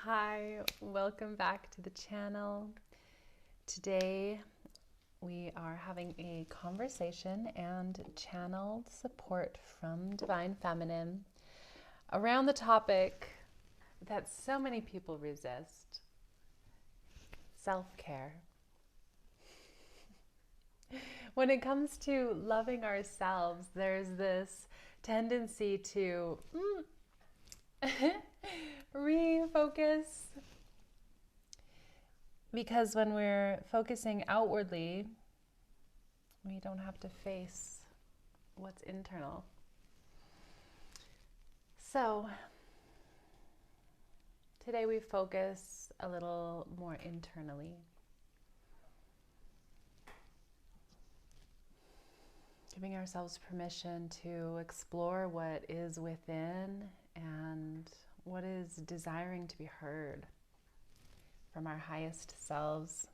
Hi, welcome back to the channel. Today we are having a conversation and channeled support from Divine Feminine around the topic that so many people resist: self-care. When it comes to loving ourselves, there's this tendency to refocus, because when we're focusing outwardly, we don't have to face what's internal. So today we focus a little more internally, giving ourselves permission to explore what is within and what is desiring to be heard from our highest selves,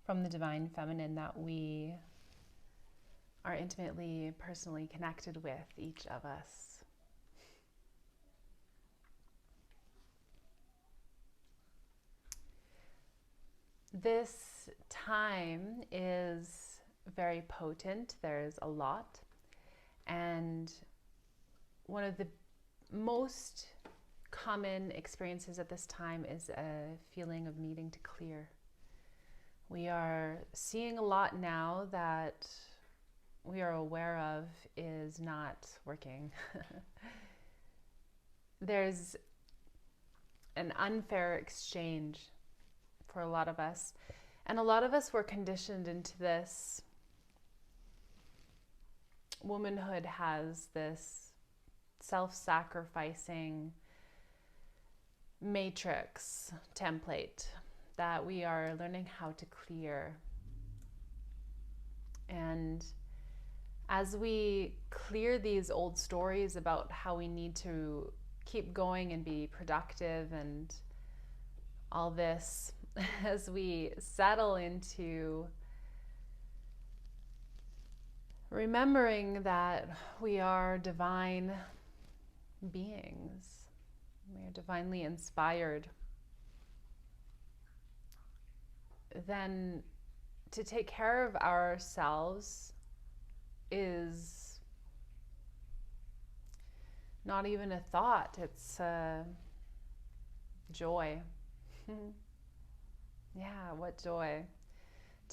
from the Divine Feminine that we are intimately, personally connected with, each of us. This time is very potent. There's a lot. And one of the most common experiences at this time is a feeling of needing to clear. We are seeing a lot now that we are aware of is not working. There's an unfair exchange for a lot of us. And a lot of us were conditioned into this. Womanhood has this self-sacrificing matrix template that we are learning how to clear. And as we clear these old stories about how we need to keep going and be productive and all this, as we settle into remembering that we are divine beings, we are divinely inspired, then to take care of ourselves is not even a thought, it's a joy. Yeah, what joy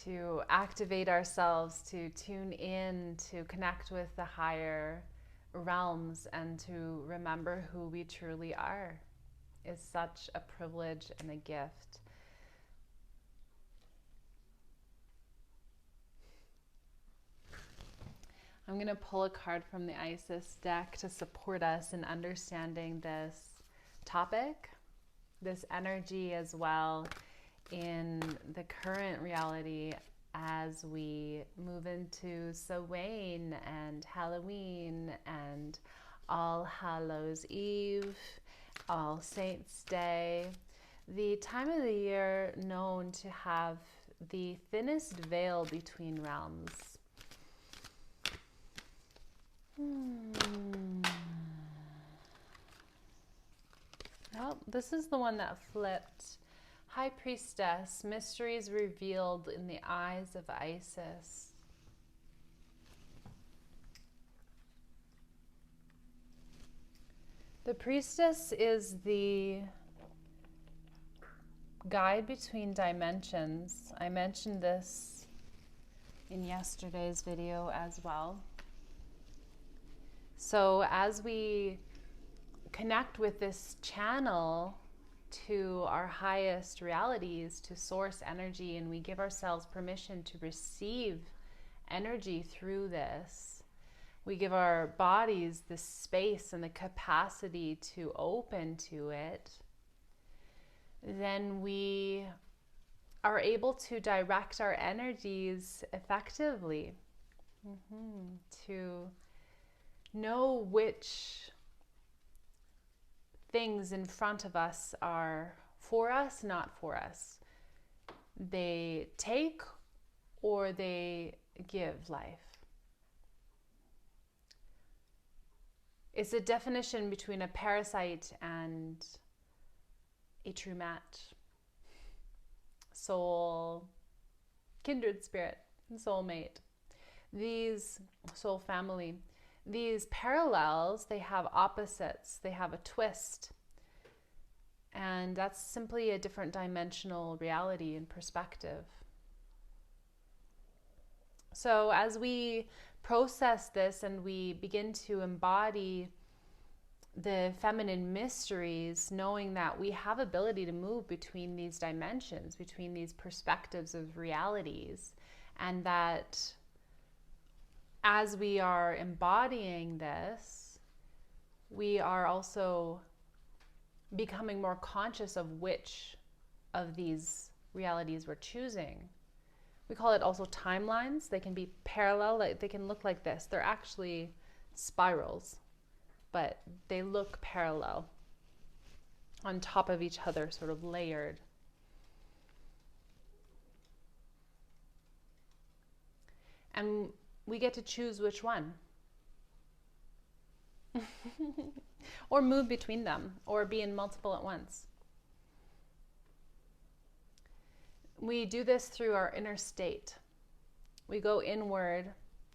to activate ourselves, to tune in, to connect with the higher realms, and to remember who we truly are is such a privilege and a gift. I'm going to pull a card from the Isis deck to support us in understanding this topic, this energy as well, in the current reality as we move into Samhain and Halloween and All Hallows Eve, All Saints Day, the time of the year known to have the thinnest veil between realms. Well, this is the one that flipped. High Priestess, mysteries revealed in the eyes of Isis. The Priestess is the guide between dimensions. I mentioned this in yesterday's video as well. So as we connect with this channel to our highest realities, to source energy, and we give ourselves permission to receive energy through this, we give our bodies the space and the capacity to open to it, then we are able to direct our energies effectively, to know which things in front of us are for us, not for us. They take or they give life. It's a definition between a parasite and a true match. Soul, kindred spirit, soulmate. These soul family, these parallels, they have opposites, they have a twist. And that's simply a different dimensional reality and perspective. So as we process this and we begin to embody the feminine mysteries, knowing that we have ability to move between these dimensions, between these perspectives of realities, and that as we are embodying this, we are also becoming more conscious of which of these realities we're choosing. We call it also timelines. They can be parallel, like they can look like this. They're actually spirals, but they look parallel on top of each other, sort of layered. And we get to choose which one. Or move between them, or be in multiple at once. We do this through our inner state. We go inward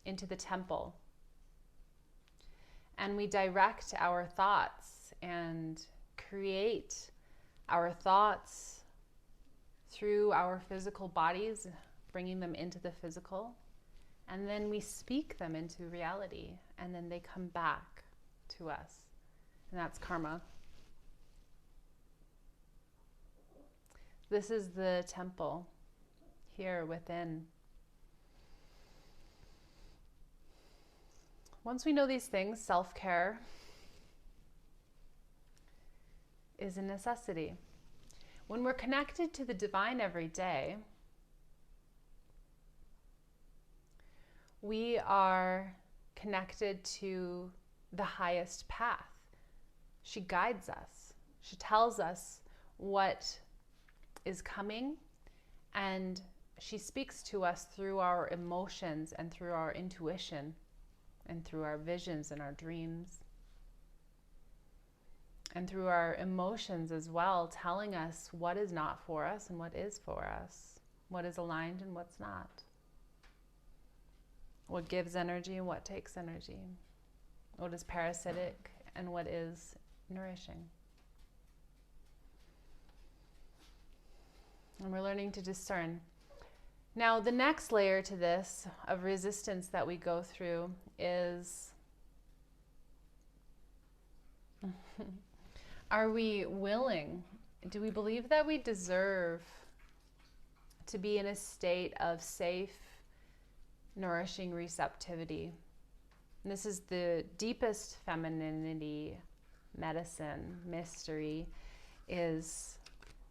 into the temple, and we direct our thoughts and create our thoughts through our physical bodies, bringing them into the physical, and then we speak them into reality, and then they come back to us, and that's karma. This is the temple here within. Once we know these things, self-care is a necessity. When we're connected to the divine every day, we are connected to the highest path. She guides us. She tells us what is coming, and she speaks to us through our emotions and through our intuition and through our visions and our dreams and through our emotions as well, telling us what is not for us and what is for us, what is aligned and what's not, what gives energy and what takes energy, what is parasitic and what is nourishing. And we're learning to discern. Now, the next layer to this of resistance that we go through is, are we willing? Do we believe that we deserve to be in a state of safe, nourishing receptivity? And this is the deepest femininity, medicine, mystery, is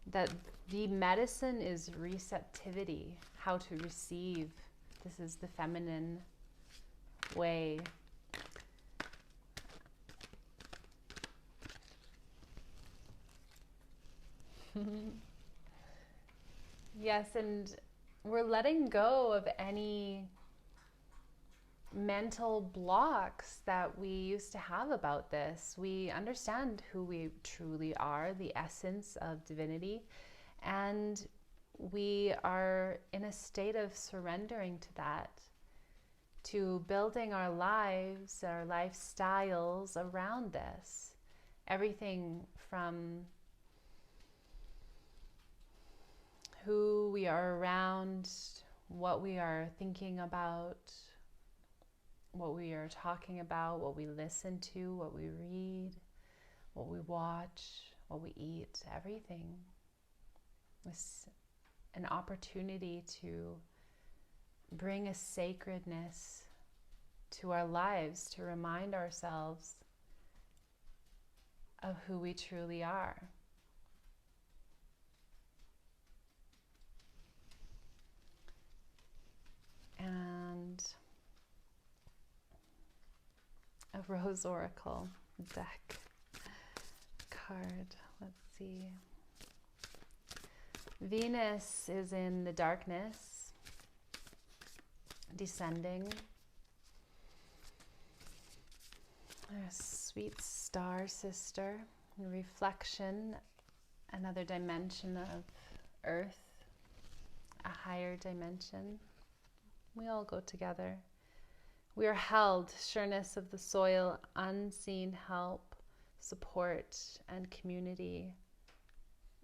that the medicine is receptivity, how to receive. This is the feminine way. Yes, and we're letting go of any mental blocks that we used to have about this. We understand who we truly are, the essence of divinity, and we are in a state of surrendering to that, to building our lives, our lifestyles around this. Everything from who we are around, what we are thinking about, what we are talking about, what we listen to, what we read, what we watch, what we eat, everything. It's an opportunity to bring a sacredness to our lives, to remind ourselves of who we truly are. And a Rose Oracle deck card. Let's see. Venus is in the darkness, descending. Our sweet star sister, reflection, another dimension of earth, a higher dimension. We all go together. We are held, sureness of the soil, unseen help, support, and community.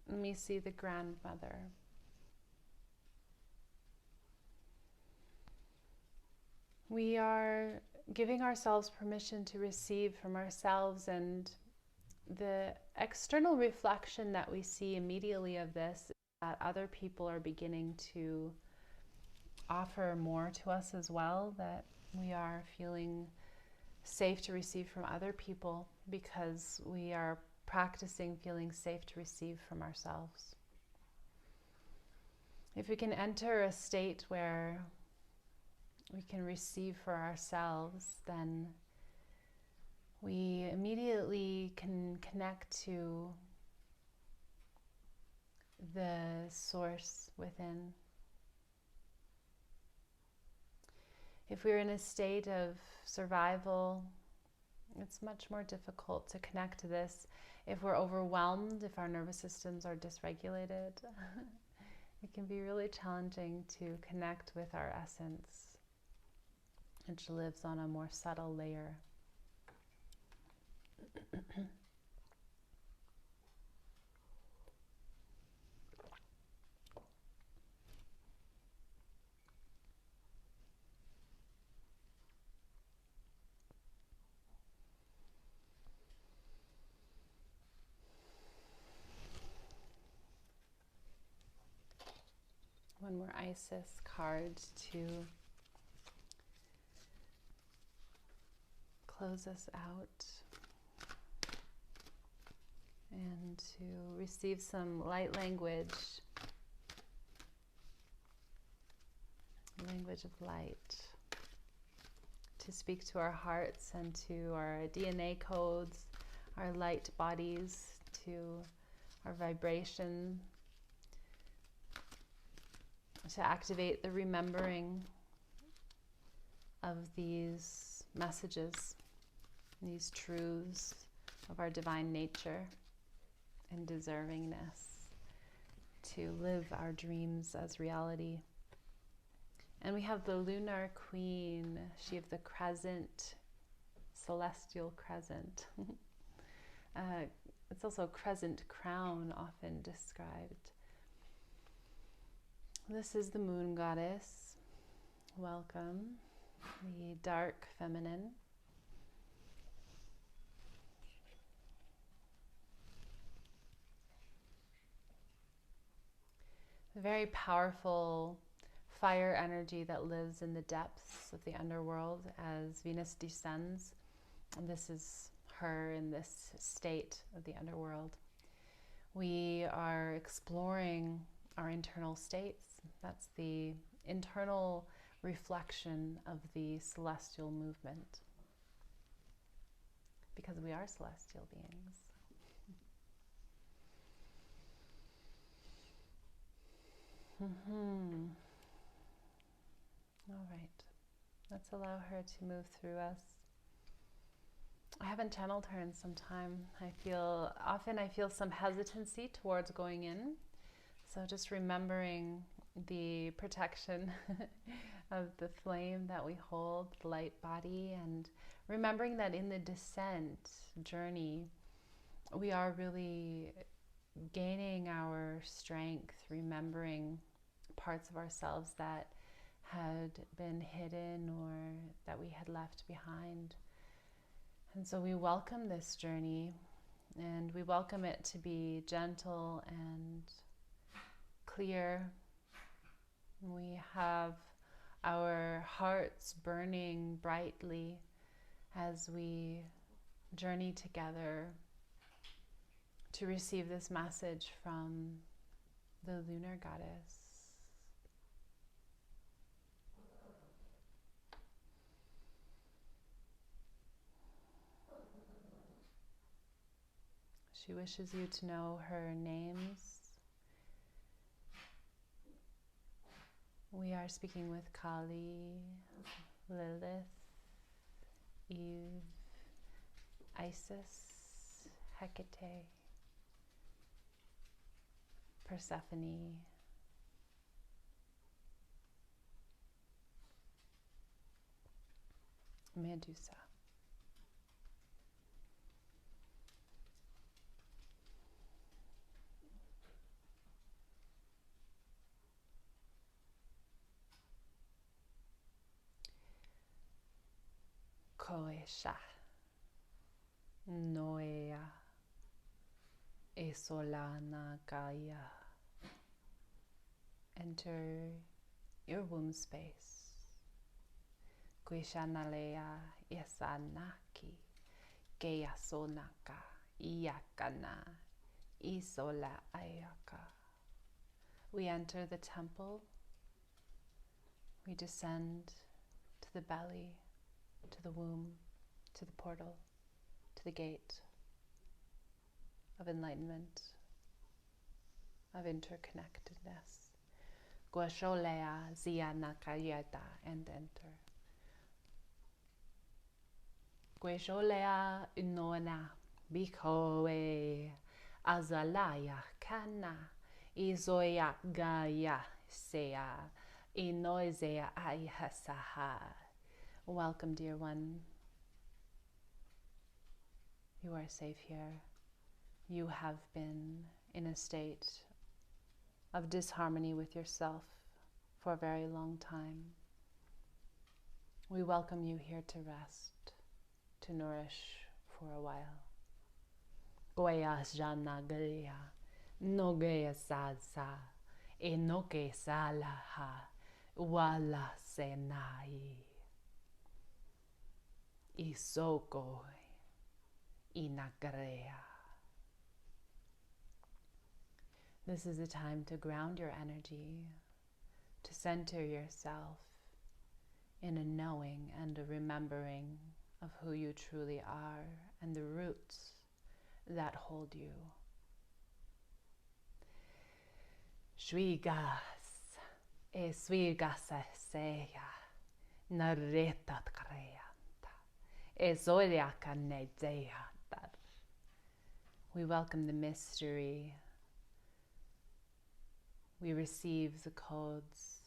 And we see the grandmother. We are giving ourselves permission to receive from ourselves, and the external reflection that we see immediately of this is that other people are beginning to offer more to us as well, that we are feeling safe to receive from other people because we are practicing feeling safe to receive from ourselves. If we can enter a state where we can receive for ourselves, then we immediately can connect to the source within. If we're in a state of survival, it's much more difficult to connect to this. If we're overwhelmed, if our nervous systems are dysregulated, it can be really challenging to connect with our essence, which lives on a more subtle layer. One more Isis card to close us out and to receive some light language of light, to speak to our hearts and to our DNA codes, our light bodies, to our vibration, to activate the remembering of these messages, these truths of our divine nature and deservingness to live our dreams as reality. And we have the Lunar Queen, she of the crescent, celestial crescent. It's also crescent crown often described. This is the Moon Goddess. Welcome, the dark feminine. The very powerful fire energy that lives in the depths of the underworld as Venus descends. And this is her in this state of the underworld. We are exploring our internal states. That's the internal reflection of the celestial movement, because we are celestial beings. All right, let's allow her to move through us. I haven't channeled her in some time. I feel some hesitancy towards going in. So just remembering the protection of the flame that we hold, the light body, and remembering that in the descent journey, we are really gaining our strength, remembering parts of ourselves that had been hidden or that we had left behind. And so we welcome this journey, and we welcome it to be gentle and clear. We have our hearts burning brightly as we journey together to receive this message from the Lunar Goddess. She wishes you to know her names. We are speaking with Kali, Lilith, Eve, Isis, Hecate, Persephone, Medusa. Koesha, Noea, Esolana Gaia. Enter your womb space. Quishanalea Yasanaki, Geya Sonaka, Iyakana, Isola Ayaka. We enter the temple, we descend to the belly, to the womb, to the portal, to the gate of enlightenment, of interconnectedness. Guasholea Zianakayeta, and enter. Guasholea Unoana Bikoe Azalaya Kana Izoya Gaya Sea Inoizea Ayasaha. Welcome, dear one. You are safe here. You have been in a state of disharmony with yourself for a very long time. We welcome you here to rest, to nourish for a while. Goya jana gaya, no gaya salsa, e no que salaha, wala senai. Isoko inagarea. This is a time to ground your energy, to center yourself in a knowing and a remembering of who you truly are and the roots that hold you. Shvigas e svigas seya naretat kreanta e zoriaka nedeatar. We welcome the mystery. We receive the codes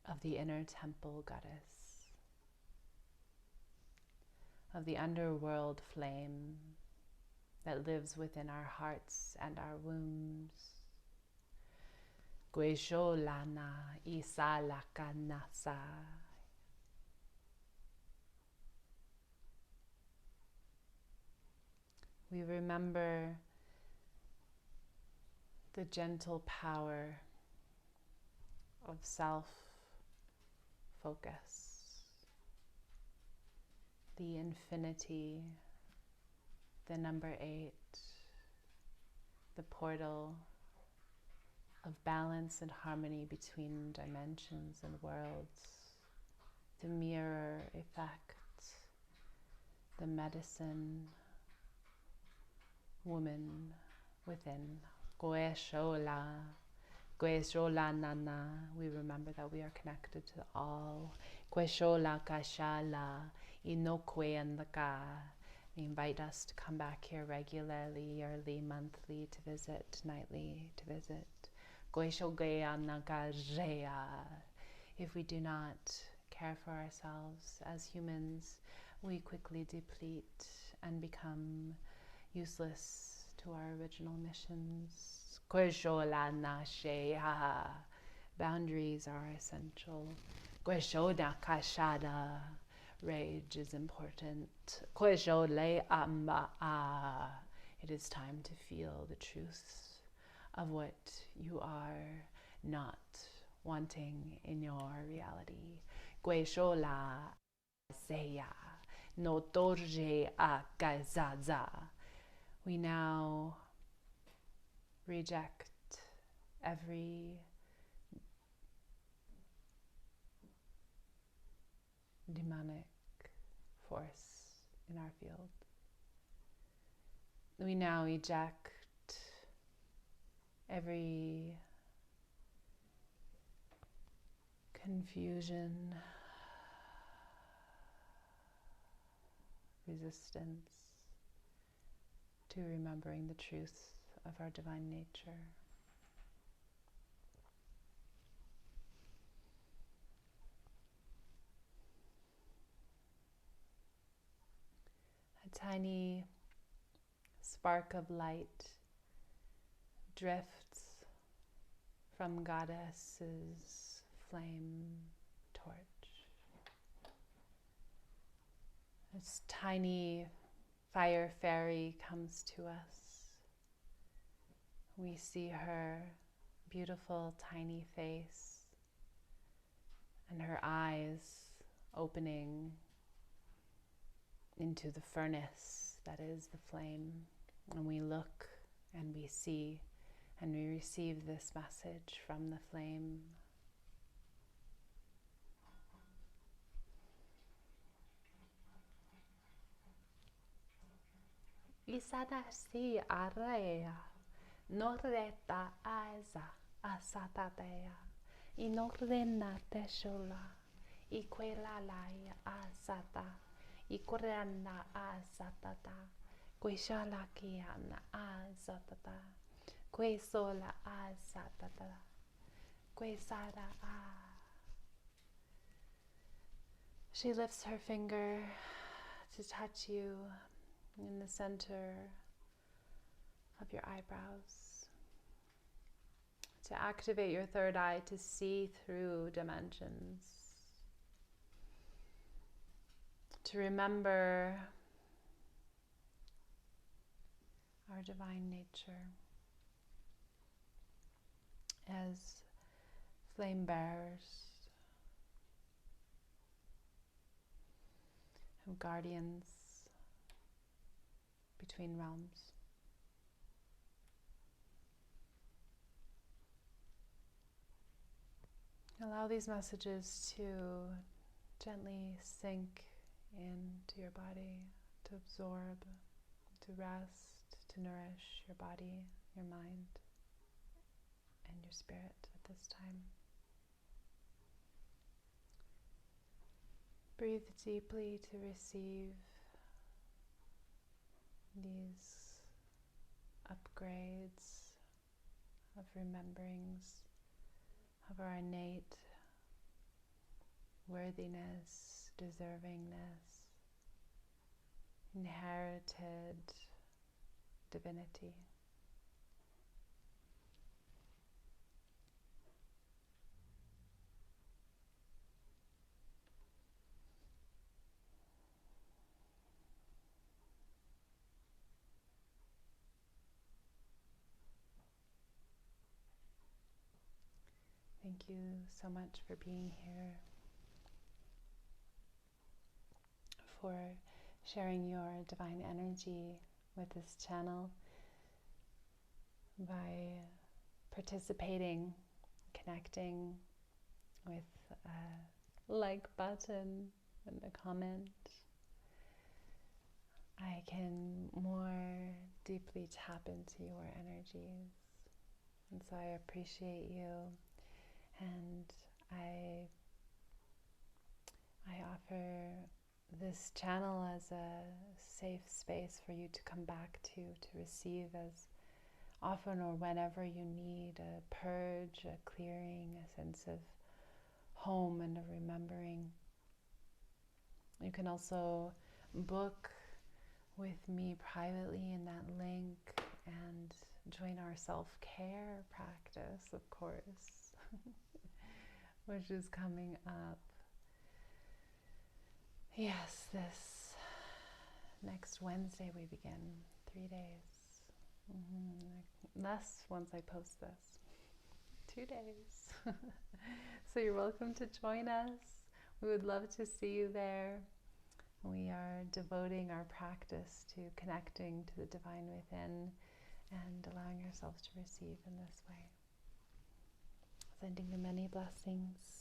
of the inner temple goddess, of the underworld flame that lives within our hearts and our wombs. Guesholana isalakanasa. We remember the gentle power of self-focus, the infinity, the number 8, the portal of balance and harmony between dimensions and worlds, the mirror effect, the medicine woman within. Goeshola, Goeshola Nana, we remember that we are connected to all. Goeshola Kashala, Inokwe and the Ka. We invite us to come back here regularly, yearly, monthly, to visit, nightly, to visit. Goeshogea Nagajea. If we do not care for ourselves as humans, we quickly deplete and become useless to our original missions. Boundaries are essential. Rage is important. It is time to feel the truth of what you are not wanting in your reality. We now reject every demonic force in our field. We now eject every confusion, resistance to remembering the truth of our divine nature. A tiny spark of light drifts from Goddess's flame torch. This tiny fire fairy comes to us. We see her beautiful tiny face and her eyes opening into the furnace that is the flame. And we look and we see and we receive this message from the flame. Isada si area, noreta aza asatatea, inorena teshola, iquelalaya asata, ikorana asatata, queshalakiana asatata, quesola asatata, quesara a. She lifts her finger to touch you in the center of your eyebrows, to activate your third eye to see through dimensions, to remember our divine nature as flame bearers and guardians between realms. Allow these messages to gently sink into your body, to absorb, to rest, to nourish your body, your mind, and your spirit at this time. Breathe deeply to receive these upgrades of rememberings of our innate worthiness, deservingness, inherited divinity. Thank you so much for being here, for sharing your divine energy with this channel by participating, connecting with a like button and a comment. I can more deeply tap into your energies, and so I appreciate you. And I offer this channel as a safe space for you to come back to receive as often or whenever you need a purge, a clearing, a sense of home and of remembering. You can also book with me privately in that link and join our self-care practice, of course, which is coming up. Yes, this next Wednesday we begin 3 days. Less once I post this. 2 days. So you're welcome to join us. We would love to see you there. We are devoting our practice to connecting to the divine within and allowing ourselves to receive in this way. Sending you many blessings.